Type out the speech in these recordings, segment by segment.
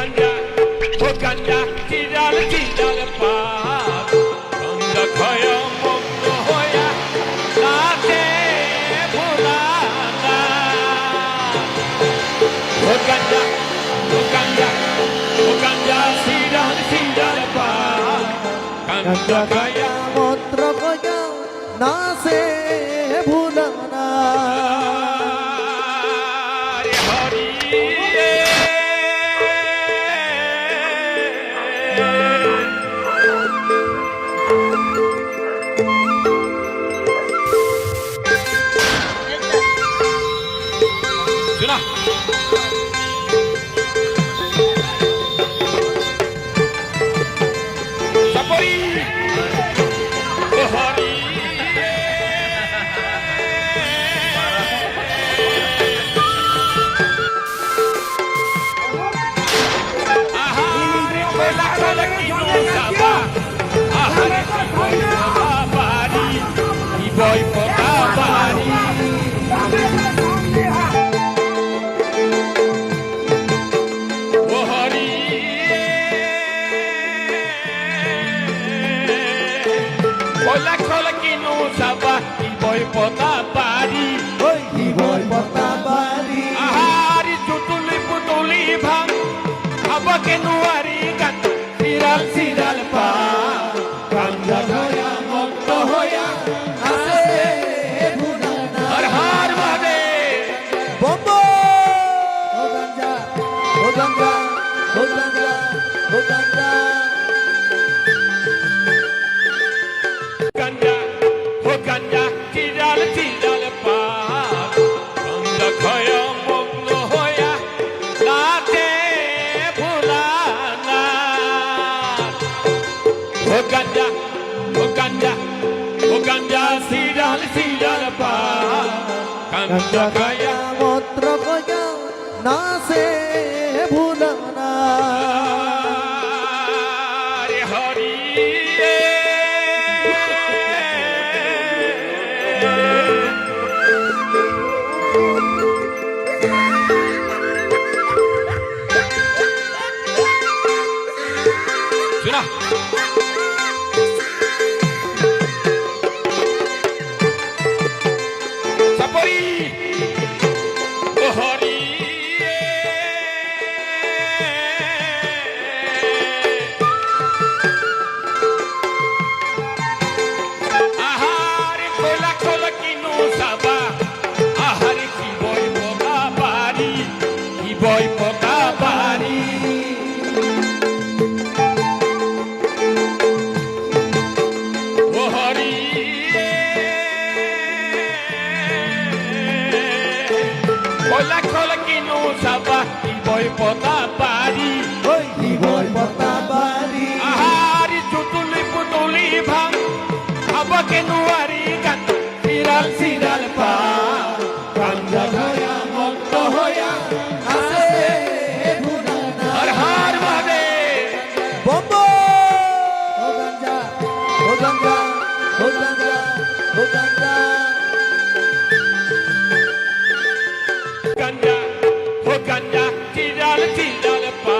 গাঞ্জা ও গাঞ্জা chiral chiral পাক গাঞ্জা খায়া মগ্ন হইয়া নাচে ভোলা ও গাঞ্জা ও গাঞ্জা ও গাঞ্জা চিরাল চিরাল পাক গাঞ্জা খায়া মন্ত্র কয়া নাচে ভোলা सुना सपोरी हरी आहारे कोला कोलकी नो साबा आहारे कोला बारी ई बॉय पोता बारी Kola kola kino saba iboy pota pari ওই কি বই পতা বাড়ি ahari tutuli putuli bhang abake nuari gan siral siral pa ganja khaya mokto hoya নাচে ভোলা har har mahade বম্বো ও গাঞ্জা ও গাঞ্জা ও গাঞ্জা ও গাঞ্জা ganja ho ganja siral siral pa ganja khaya mokto hoya nache bhola na ho ganja ho ganja ho ganja siral siral pa ganja khaya মন্ত্র কয়া নাচে ভোলা Hare Hari सुना सपोरी हरी आहारे Cola Cola किनो साबा आहारे की boy पोता बारी की बॉय पोता बारी ओ हरी कोला कोला किनो साबा की बॉय पोता बारी ওই কি বই পতা বাড়ি ahari tutuli putuli bhang abake nuari gan siral siral pa ganja khaya mokto hoya নাচে ভোলা har har mahade বম্বো ও গাঞ্জা ও গাঞ্জা ও গাঞ্জা ও গাঞ্জা ganja ho ganja siral siral pa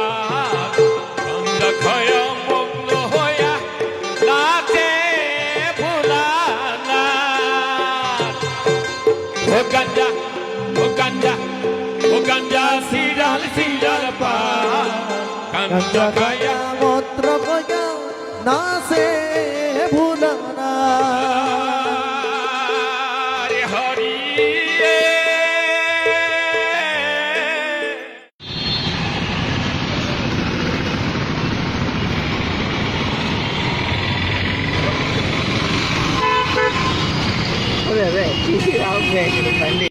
ganja khaya mokto hoya nache bhola na ho ganja ho ganja ho ganja siral siral pa ganja khaya মন্ত্র কয়া নাচে ভোলা Hare Hari Oye, ve, sí, sí, ok, que lo prendí.